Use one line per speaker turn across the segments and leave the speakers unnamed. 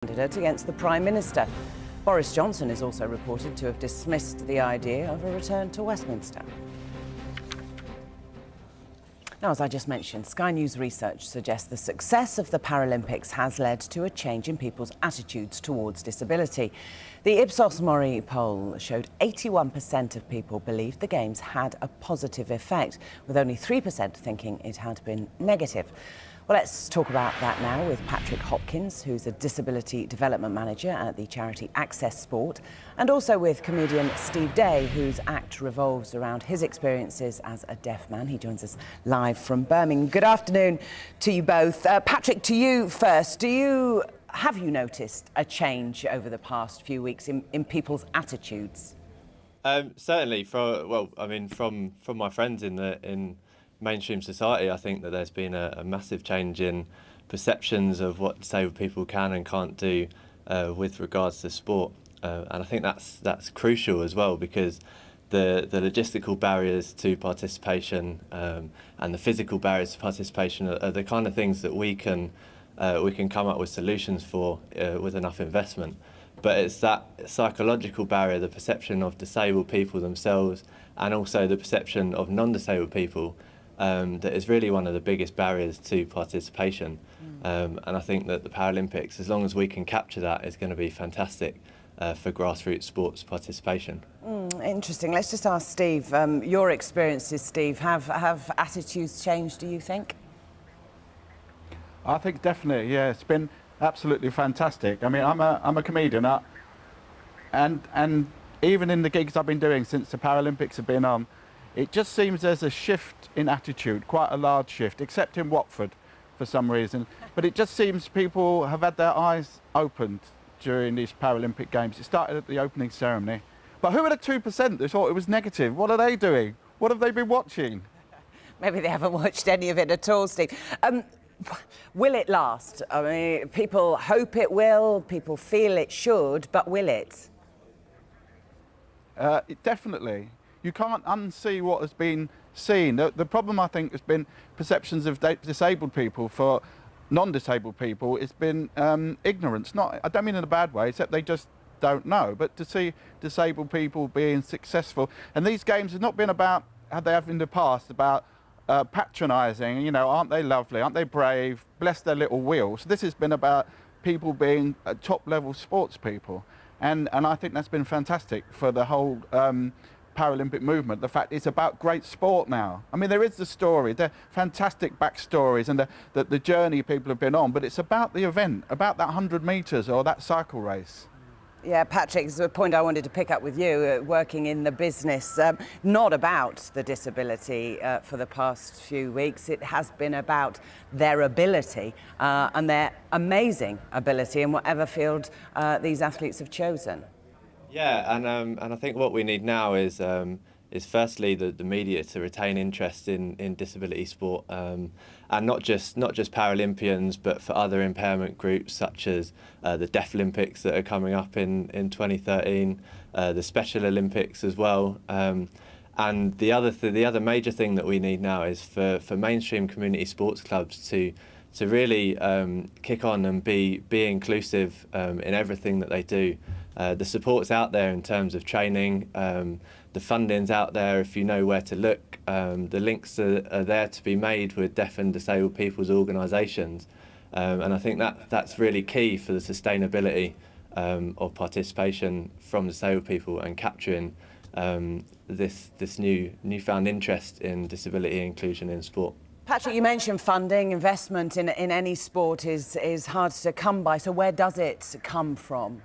Candidate against the Prime Minister. Boris Johnson is also reported to have dismissed the idea of a return to Westminster. Now, as I just mentioned, Sky News research suggests the success of the Paralympics has led to a change in people's attitudes towards disability. The Ipsos Mori poll showed 81% of people believed the Games had a positive effect, with only 3% thinking it had been negative. Well, let's talk about that now with Patrick Hopkins, who's a Disability Development Manager at the charity Access Sport, and also with comedian Steve Day, whose act revolves around his experiences as a deaf man. He joins us live from Birmingham. Good afternoon to you both. Patrick, to you first. Have you noticed a change over the past few weeks in people's attitudes?
Certainly, from my friends in mainstream society, I think that there's been a massive change in perceptions of what disabled people can and can't do with regards to sport, and I think that's crucial as well, because the logistical barriers to participation and the physical barriers to participation are the kind of things that we can come up with solutions for with enough investment. But it's that psychological barrier, the perception of disabled people themselves, and also the perception of non-disabled people, that is really one of the biggest barriers to participation. And I think that the Paralympics, as long as we can capture that, is going to be fantastic for grassroots sports participation.
Interesting. Let's just ask Steve, your experiences, Steve. Have attitudes changed, do you think?
I think definitely, yeah. It's been absolutely fantastic. I mean, I'm a comedian, and even in the gigs I've been doing since the Paralympics have been on, it just seems there's a shift in attitude, quite a large shift, except in Watford for some reason. But it just seems people have had their eyes opened during these Paralympic Games. It started at the opening ceremony. But who are the 2% that thought it was negative? What are they doing? What have they been watching?
Maybe they haven't watched any of it at all, Steve. Will it last? I mean, people hope it will, people feel it should, but will it?
Definitely. You can't unsee what has been seen. The problem, I think, has been perceptions of disabled people. For non-disabled people, it's been ignorance. I don't mean in a bad way, except they just don't know. But to see disabled people being successful, and these games have not been about, how they have in the past, about patronising, you know, aren't they lovely, aren't they brave, bless their little wheels. This has been about people being top-level sports people. And I think that's been fantastic for the whole Paralympic movement. The fact it's about great sport now. I mean, there is the story, they're fantastic backstories, and the journey people have been on, but it's about the event, about that 100 metres or that cycle race.
Yeah, Patrick, it's a point I wanted to pick up with you, working in the business, not about the disability for the past few weeks. It has been about their ability and their amazing ability in whatever field these athletes have chosen.
Yeah, and I think what we need now is firstly the media to retain interest in disability sport, and not just Paralympians, but for other impairment groups such as the Deaf Olympics that are coming up in 2013, the Special Olympics as well. And the other major thing that we need now is for mainstream community sports clubs to really kick on and be inclusive in everything that they do. The support's out there in terms of training, the funding's out there if you know where to look, the links are there to be made with deaf and disabled people's organisations, and I think that's really key for the sustainability of participation from disabled people and capturing this newfound interest in disability inclusion in sport.
Patrick, you mentioned funding, investment in any sport is hard to come by, so where does it come from?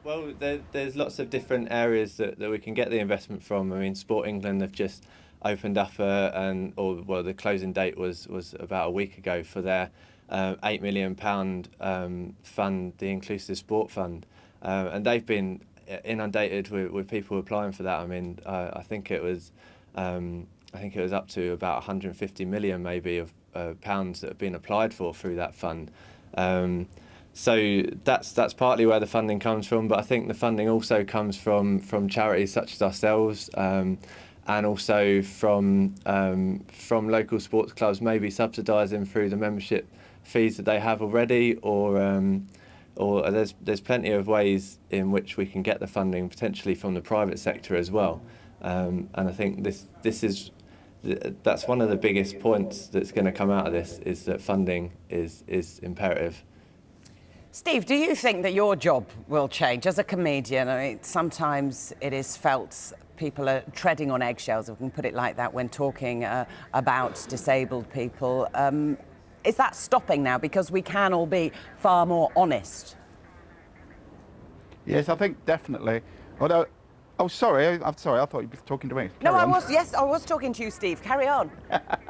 Well, there's lots of different areas that we can get the investment from. I mean, Sport England have just opened up the closing date was about a week ago for their £8 million fund, the Inclusive Sport Fund, and they've been inundated with people applying for that. I mean, I think it was up to about 150 million maybe of pounds that have been applied for through that fund. So that's partly where the funding comes from, but I think the funding also comes from charities such as ourselves, and also from local sports clubs, maybe subsidising through the membership fees that they have already, or or there's plenty of ways in which we can get the funding potentially from the private sector as well. And I think that's one of the biggest points that's going to come out of this, is that funding is imperative.
Steve, do you think that your job will change as a comedian? I mean, sometimes it is felt people are treading on eggshells, if we can put it like that, when talking about disabled people. Is that stopping now because we can all be far more honest?
Yes, I think definitely. Although, oh, sorry, I'm sorry, I thought you'd be talking to me.
No,
Carry on.
I was talking to you, Steve. Carry on.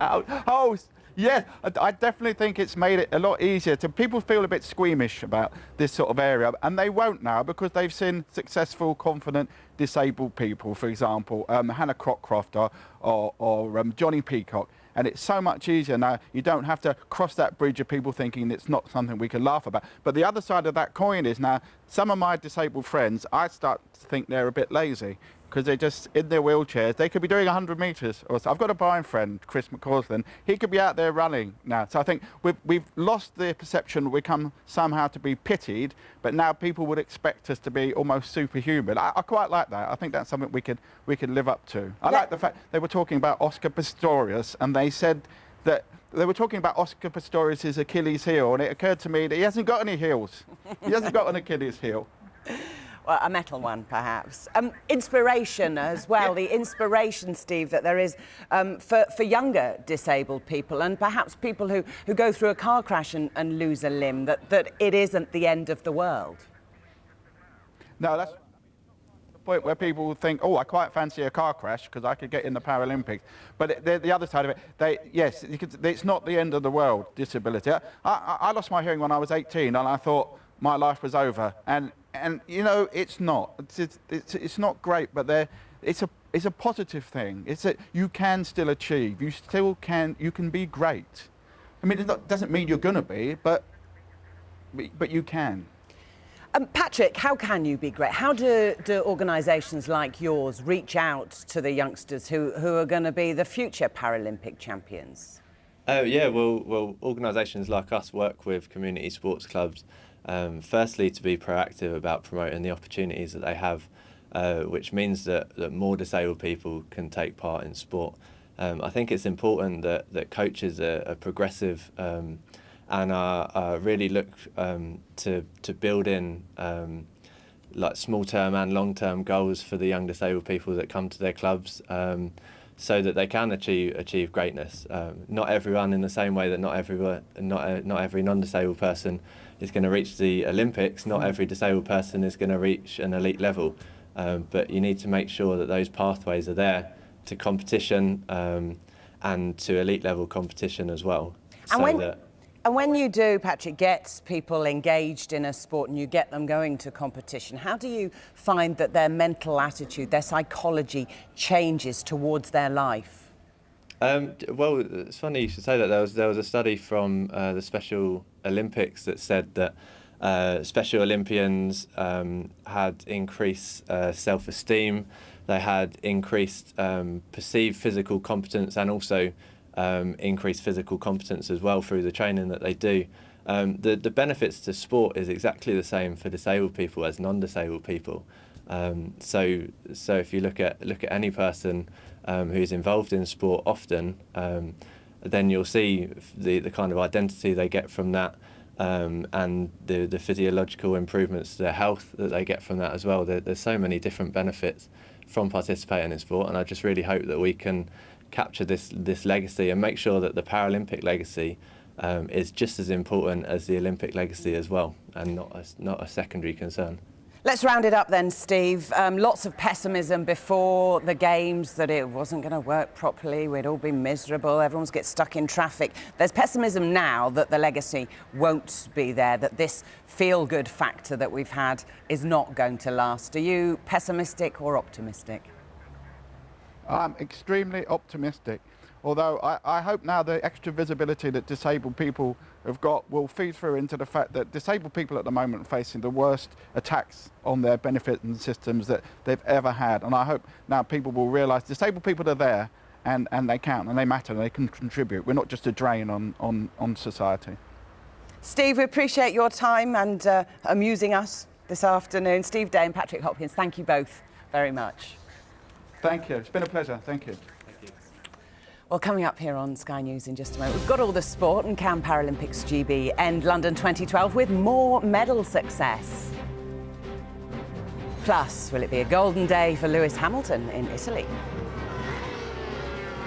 Oh, yeah, I definitely think it's made it a lot easier to people feel a bit squeamish about this sort of area, and they won't now because they've seen successful, confident, disabled people, for example, Hannah Crockcroft or Johnny Peacock. And it's so much easier now. You don't have to cross that bridge of people thinking it's not something we can laugh about. But the other side of that coin is now some of my disabled friends, I start to think they're a bit lazy because they're just in their wheelchairs. They could be doing 100 metres or so. I've got a blind friend, Chris McCausland. He could be out there running now. So I think we've lost the perception we come somehow to be pitied, but now people would expect us to be almost superhuman. I quite like that. I think that's something we could live up to. I like the fact they were talking about Oscar Pistorius, and they said that they were talking about Oscar Pistorius' Achilles heel, and it occurred to me that he hasn't got any heels. He hasn't got an Achilles heel.
Well, a metal one, perhaps. Inspiration as well, the inspiration, Steve, that there is for younger disabled people and perhaps people who go through a car crash and lose a limb, that it isn't the end of the world.
No, that's the point where people think, oh, I quite fancy a car crash because I could get in the Paralympics. But the other side of it, yes, it's not the end of the world, disability. I lost my hearing when I was 18 and I thought my life was over. And you know, it's not. It's not great, but it's a positive thing. It's that you can still achieve. You still can. You can be great. I mean, it doesn't mean you're going to be, but you can.
Patrick, how can you be great? How do organisations like yours reach out to the youngsters who are going to be the future Paralympic champions?
Yeah, well, organisations like us work with community sports clubs. Firstly, to be proactive about promoting the opportunities that they have, which means that more disabled people can take part in sport. I think it's important that coaches are progressive and are really look to build in like small-term and long-term goals for the young disabled people that come to their clubs, so that they can achieve greatness. Not everyone in the same way that not every non-disabled person is going to reach the Olympics. Not every disabled person is going to reach an elite level, but you need to make sure that those pathways are there to competition and to elite level competition as well.
And when you do, Patrick, get people engaged in a sport and you get them going to competition, how do you find that their mental attitude, their psychology changes towards their life?
Well, it's funny you should say that. There was a study from the Special Olympics that said that Special Olympians had increased self-esteem, they had increased perceived physical competence, and also increased physical competence as well through the training that they do. The benefits to sport is exactly the same for disabled people as non-disabled people. So if you look at any person who's involved in sport often, then you'll see the kind of identity they get from that, and the physiological improvements to their health that they get from that as well. There's so many different benefits from participating in sport, and I just really hope that we can capture this legacy and make sure that the Paralympic legacy is just as important as the Olympic legacy as well, and not a secondary concern.
Let's round it up then, Steve. Lots of pessimism before the Games that it wasn't going to work properly, we'd all be miserable, everyone's get stuck in traffic. There's pessimism now that the legacy won't be there, that this feel-good factor that we've had is not going to last. Are you pessimistic or optimistic?
I'm extremely optimistic. Although I hope now the extra visibility that disabled people have got will feed through into the fact that disabled people at the moment are facing the worst attacks on their benefits and systems that they've ever had. And I hope now people will realise disabled people are there and they count and they matter and they can contribute. We're not just a drain on society.
Steve, we appreciate your time and amusing us this afternoon. Steve Day and Patrick Hopkins, thank you both very much.
Thank you. It's been a pleasure. Thank you.
Well, coming up here on Sky News in just a moment, we've got all the sport and can Paralympics GB end London 2012 with more medal success. Plus, will it be a golden day for Lewis Hamilton in Italy?